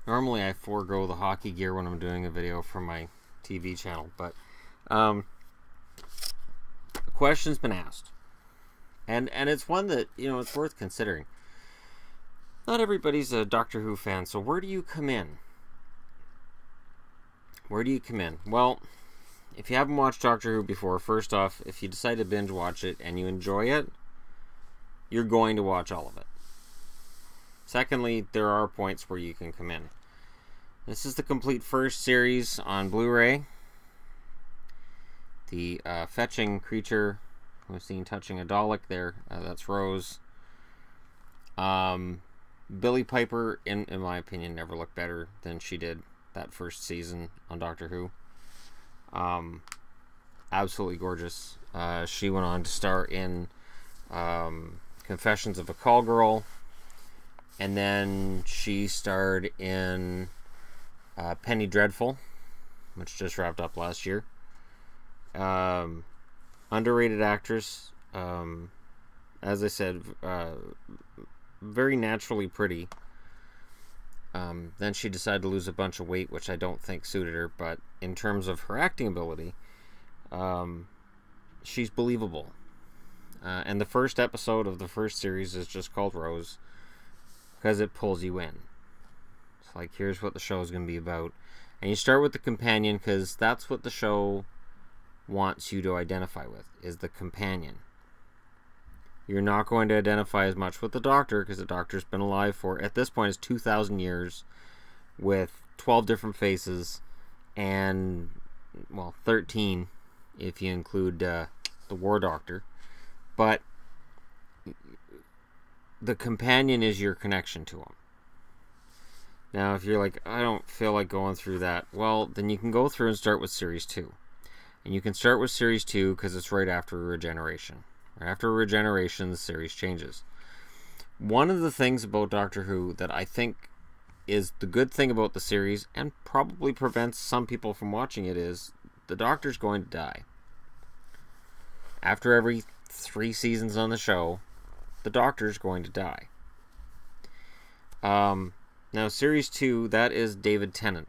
Normally I forego the hockey gear when I'm doing a video for my TV channel, but a question's been asked. And it's one that, it's worth considering. Not everybody's a Doctor Who fan, so where do you come in? Where do you come in? Well, if you haven't watched Doctor Who before, first off, if you decide to binge watch it and you enjoy it, you're going to watch all of it. Secondly, there are points where you can come in. This is the complete first series on Blu-ray. The fetching creature was seen touching a Dalek there. That's Rose. Billie Piper, in my opinion, never looked better than she did that first season on Doctor Who. Absolutely gorgeous. She went on to star in Confessions of a Call Girl, and then she starred in Penny Dreadful, which just wrapped up last year. Underrated actress. As I said, very naturally pretty. Then she decided to lose a bunch of weight, which I don't think suited her, but in terms of her acting ability, she's believable. And the first episode of the first series is just called Rose because it pulls you in. It's like, here's what the show is going to be about. And you start with the companion because that's what the show wants you to identify with, is the companion. You're not going to identify as much with the Doctor because the Doctor's been alive for, at this point, it's 2,000 years with 12 different faces and, 13 if you include the War Doctor. But the companion is your connection to him. Now, if you're like, I don't feel like going through that, well, then you can go through and start with Series 2. And you can start with Series 2 because it's right after Regeneration. After Regeneration, the series changes. One of the things about Doctor Who that I think is the good thing about the series, and probably prevents some people from watching it, is the Doctor's going to die. After every 3 seasons on the show, the Doctor's going to die. Now, Series 2, that is David Tennant,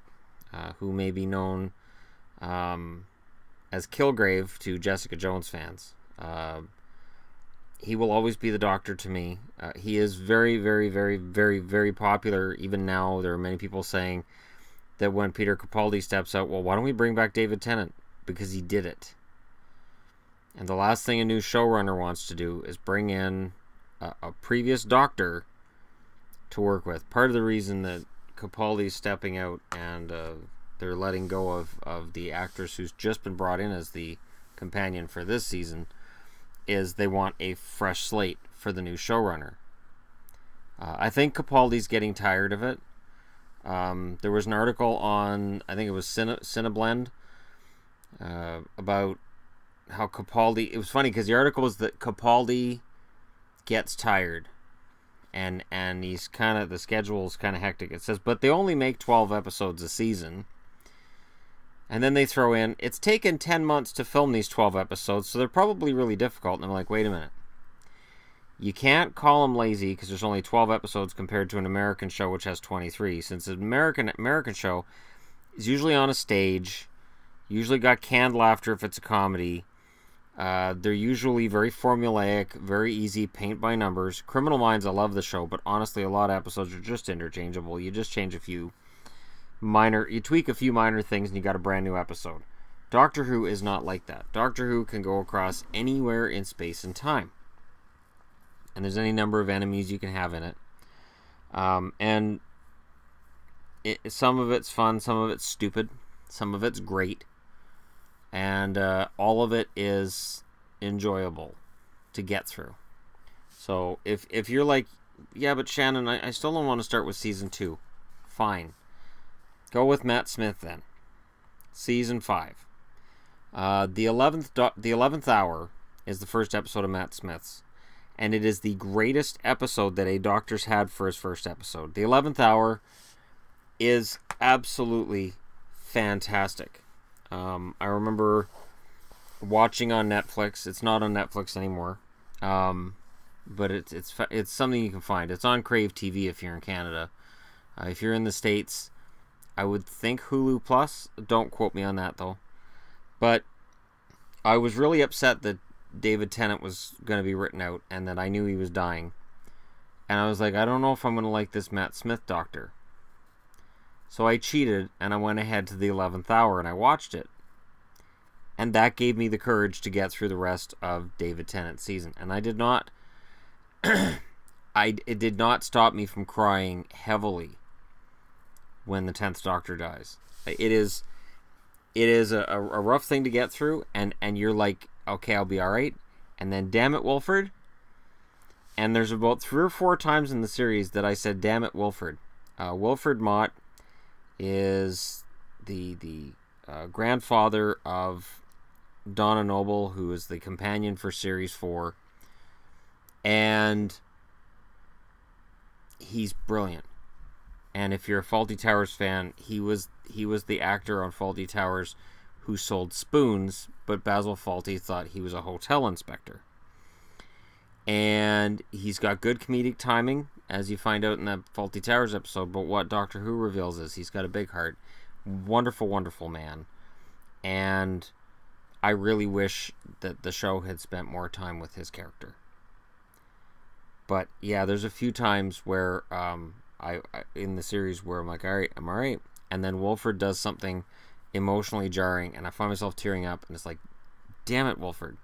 who may be known as Kilgrave to Jessica Jones fans. He will always be the Doctor to me. He is very, very, very, very, very popular. Even now, there are many people saying that when Peter Capaldi steps out, well, why don't we bring back David Tennant? Because he did it. And the last thing a new showrunner wants to do is bring in a previous Doctor to work with. Part of the reason that Capaldi's stepping out and they're letting go of the actress who's just been brought in as the companion for this season is they want a fresh slate for the new showrunner. I think Capaldi's getting tired of it. There was an article on, I think it was Cineblend, about how Capaldi... It was funny because the article was that Capaldi gets tired. And he's kind of... The schedule's kind of hectic. It says, but they only make 12 episodes a season. And then they throw in, it's taken 10 months to film these 12 episodes, so they're probably really difficult. And I'm like, wait a minute. You can't call them lazy because there's only 12 episodes compared to an American show which has 23. Since an American show is usually on a stage, usually got canned laughter if it's a comedy. They're usually very formulaic, very easy, paint by numbers. Criminal Minds, I love the show, but honestly, a lot of episodes are just interchangeable. You just change you tweak a few minor things and you got a brand new episode. Doctor Who is not like that. Doctor Who can go across anywhere in space and time. And there's any number of enemies you can have in it. Some of it's fun, some of it's stupid, some of it's great. And all of it is enjoyable to get through. So if you're like, yeah, but Shannon, I still don't want to start with season 2. Fine. Go with Matt Smith then. Season 5. The 11th Hour is the first episode of Matt Smith's. And it is the greatest episode that a Doctor's had for his first episode. The 11th Hour is absolutely fantastic. I remember watching on Netflix. It's not on Netflix anymore. But it's something you can find. It's on Crave TV if you're in Canada. If you're in the States, I would think Hulu Plus. Don't quote me on that, though. But I was really upset that David Tennant was going to be written out and that I knew he was dying. And I was like, I don't know if I'm going to like this Matt Smith Doctor. So I cheated and I went ahead to the 11th hour and I watched it. And that gave me the courage to get through the rest of David Tennant's season. And I did not... it did not stop me from crying heavily when the 10th Doctor dies. It is a rough thing to get through, and you're like, okay, I'll be alright. And then, damn it, Wilford. And there's about 3 or 4 times in the series that I said, damn it, Wilford. Wilford Mott is the grandfather of Donna Noble, who is the companion for Series 4. And he's brilliant. And if you're a Fawlty Towers fan, he was the actor on Fawlty Towers who sold spoons, but Basil Fawlty thought he was a hotel inspector. And he's got good comedic timing, as you find out in that Fawlty Towers episode, but what Doctor Who reveals is he's got a big heart. Wonderful, wonderful man. And I really wish that the show had spent more time with his character. But yeah, there's a few times where I in the series where I'm like, all right, I'm all right. And then Wilford does something emotionally jarring, and I find myself tearing up, and it's like, damn it, Wilford.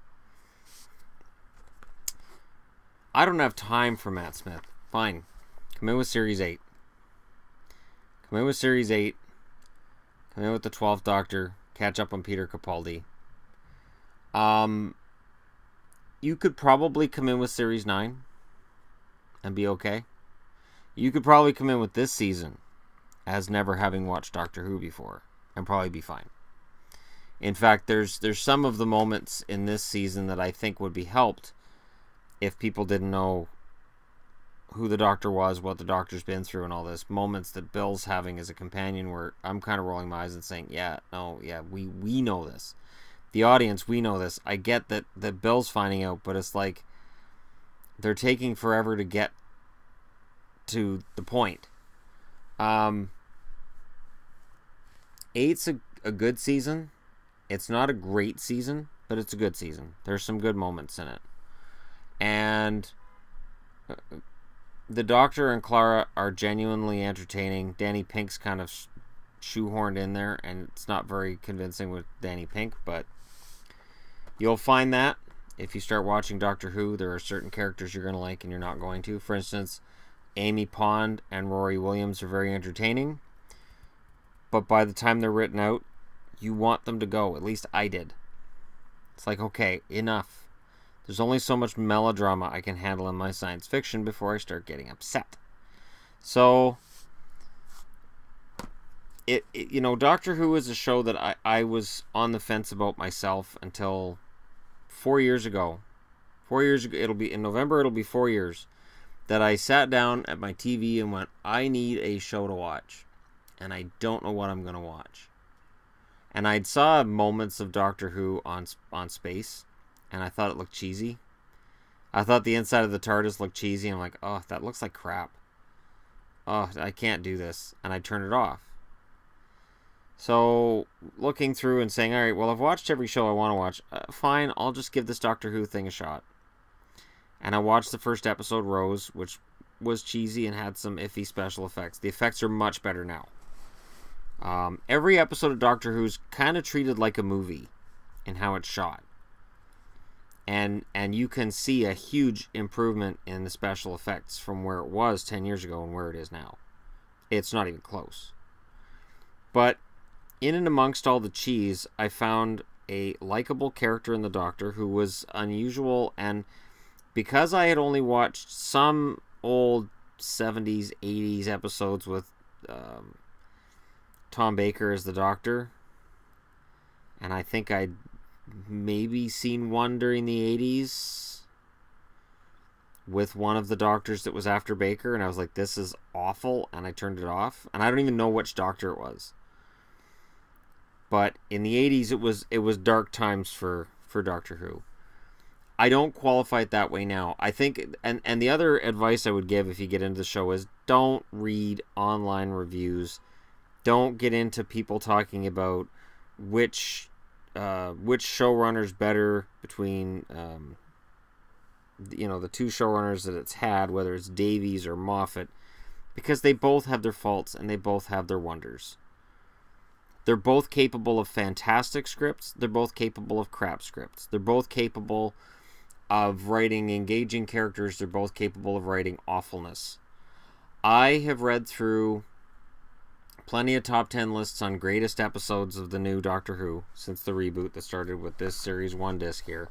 I don't have time for Matt Smith. Fine. Come in with Series 8. Come in with Series 8. Come in with the 12th Doctor. Catch up on Peter Capaldi. You could probably come in with Series 9 and be okay. You could probably come in with this season as never having watched Doctor Who before and probably be fine. In fact, there's some of the moments in this season that I think would be helped if people didn't know who the Doctor was, what the Doctor's been through, and all this. Moments that Bill's having as a companion where I'm kind of rolling my eyes and saying, we know this. The audience, we know this. I get that Bill's finding out, but it's like they're taking forever to get to the point. 8's a good season. It's not a great season, but it's a good season. There's some good moments in it. And the Doctor and Clara are genuinely entertaining. Danny Pink's kind of shoehorned in there, and it's not very convincing with Danny Pink, but you'll find that if you start watching Doctor Who, there are certain characters you're going to like and you're not going to. For instance, Amy Pond and Rory Williams are very entertaining, but by the time they're written out, you want them to go. At least I did. It's like, okay, enough. There's only so much melodrama I can handle in my science fiction before I start getting upset. So, Doctor Who is a show that I was on the fence about myself until 4 years ago. 4 years ago, in November, it'll be 4 years that I sat down at my TV and went, I need a show to watch. And I don't know what I'm going to watch. And I'd saw moments of Doctor Who on Space, and I thought it looked cheesy. I thought the inside of the TARDIS looked cheesy. I'm like, oh, that looks like crap. Oh, I can't do this. And I turned it off. So, looking through and saying, all right, well, I've watched every show I want to watch. Fine, I'll just give this Doctor Who thing a shot. And I watched the first episode, Rose, which was cheesy and had some iffy special effects. The effects are much better now. Every episode of Doctor Who's kind of treated like a movie in how it's shot. And you can see a huge improvement in the special effects from where it was 10 years ago and where it is now. It's not even close. But in and amongst all the cheese, I found a likable character in the Doctor who was unusual, and because I had only watched some old 70s, 80s episodes with Tom Baker as the Doctor, and I think I'd maybe seen one during the 80s with one of the Doctors that was after Baker, and I was like, this is awful, and I turned it off, and I don't even know which Doctor it was. But in the 80s, it was dark times for Doctor Who. I don't qualify it that way now. I think, and the other advice I would give if you get into the show is don't read online reviews. Don't get into people talking about which showrunner's better between the two showrunners that it's had, whether it's Davies or Moffat, because they both have their faults and they both have their wonders. They're both capable of fantastic scripts. They're both capable of crap scripts. They're both capable of writing engaging characters. They're both capable of writing awfulness. I have read through plenty of top 10 lists on greatest episodes of the new Doctor Who since the reboot that started with this series 1 disc here,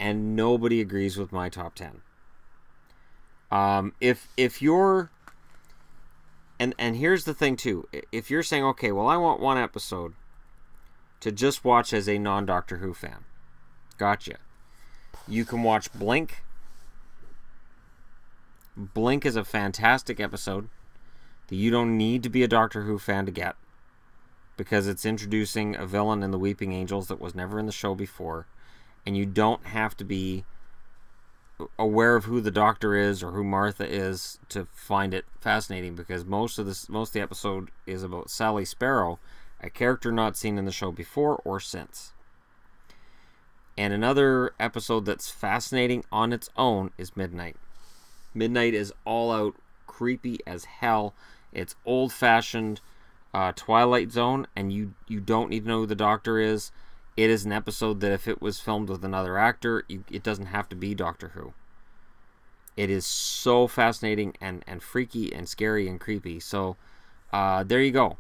and nobody agrees with my top 10. If you're and here's the thing too, if you're saying, okay, well, I want one episode to just watch as a non-Doctor Who fan, gotcha. You can watch Blink. Blink is a fantastic episode that you don't need to be a Doctor Who fan to get, because it's introducing a villain in the Weeping Angels that was never in the show before, and you don't have to be aware of who the Doctor is or who Martha is to find it fascinating, because most of the episode is about Sally Sparrow, a character not seen in the show before or since. And another episode that's fascinating on its own is Midnight. Midnight is all out creepy as hell. It's old-fashioned Twilight Zone, and you don't need to know who the Doctor is. It is an episode that if it was filmed with another actor, it doesn't have to be Doctor Who. It is so fascinating and freaky and scary and creepy. So there you go.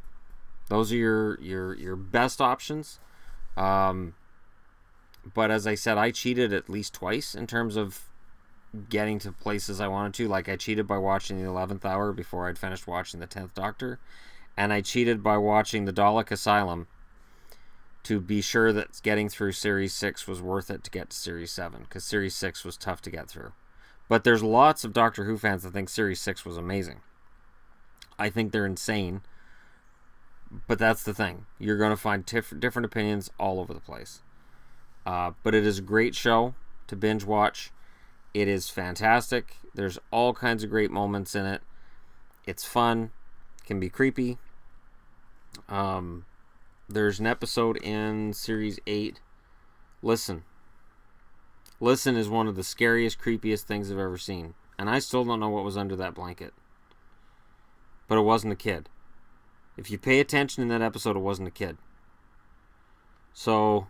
Those are your best options. But as I said, I cheated at least twice in terms of getting to places I wanted to. Like, I cheated by watching the 11th Hour before I'd finished watching the 10th Doctor. And I cheated by watching the Dalek Asylum to be sure that getting through Series 6 was worth it to get to Series 7, because Series 6 was tough to get through. But there's lots of Doctor Who fans that think Series 6 was amazing. I think they're insane. But that's the thing. You're going to find different opinions all over the place. But it is a great show to binge watch. It is fantastic. There's all kinds of great moments in it. It's fun. It can be creepy. There's an episode in Series 8. Listen is one of the scariest, creepiest things I've ever seen. And I still don't know what was under that blanket. But it wasn't a kid. If you pay attention in that episode, it wasn't a kid. So,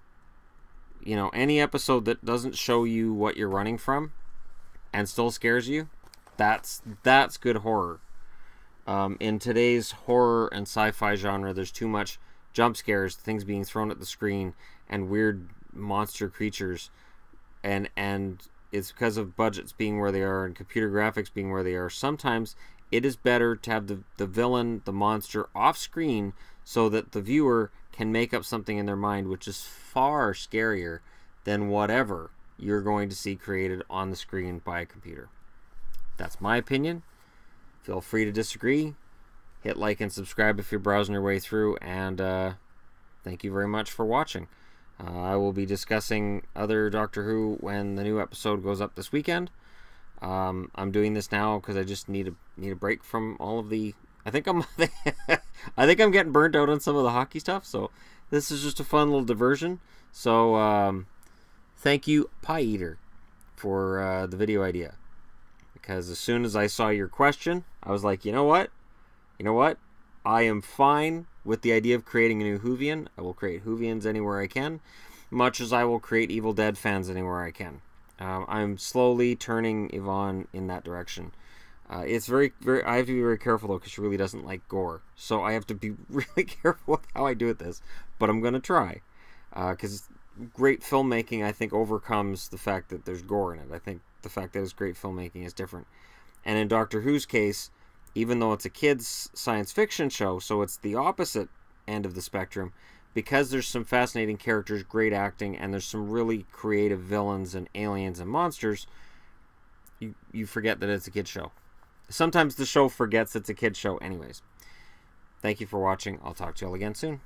any episode that doesn't show you what you're running from and still scares you, that's good horror. In today's horror and sci-fi genre, there's too much jump scares, things being thrown at the screen, and weird monster creatures, and it's because of budgets being where they are and computer graphics being where they are. Sometimes it is better to have the villain, the monster, off screen so that the viewer can make up something in their mind, which is far scarier than whatever you're going to see created on the screen by a computer. That's my opinion. Feel free to disagree. Hit like and subscribe if you're browsing your way through, and thank you very much for watching. I will be discussing other Doctor Who when the new episode goes up this weekend. I'm doing this now because I just need a break from all of the. I think I'm getting burnt out on some of the hockey stuff, so this is just a fun little diversion. So thank you, Pie Eater, for the video idea. Because as soon as I saw your question, I was like, you know what? I am fine with the idea of creating a new Whovian. I will create Whovians anywhere I can, much as I will create Evil Dead fans anywhere I can. I'm slowly turning Yvonne in that direction. It's very, very. I have to be very careful though, because she really doesn't like gore. So I have to be really careful with how I do this. But I'm gonna try, because great filmmaking, I think, overcomes the fact that there's gore in it. I think the fact that it's great filmmaking is different. And in Doctor Who's case, even though it's a kids' science fiction show, so it's the opposite end of the spectrum, because there's some fascinating characters, great acting, and there's some really creative villains and aliens and monsters, you forget that it's a kid's show. Sometimes the show forgets it's a kid's show anyways. Thank you for watching. I'll talk to you all again soon.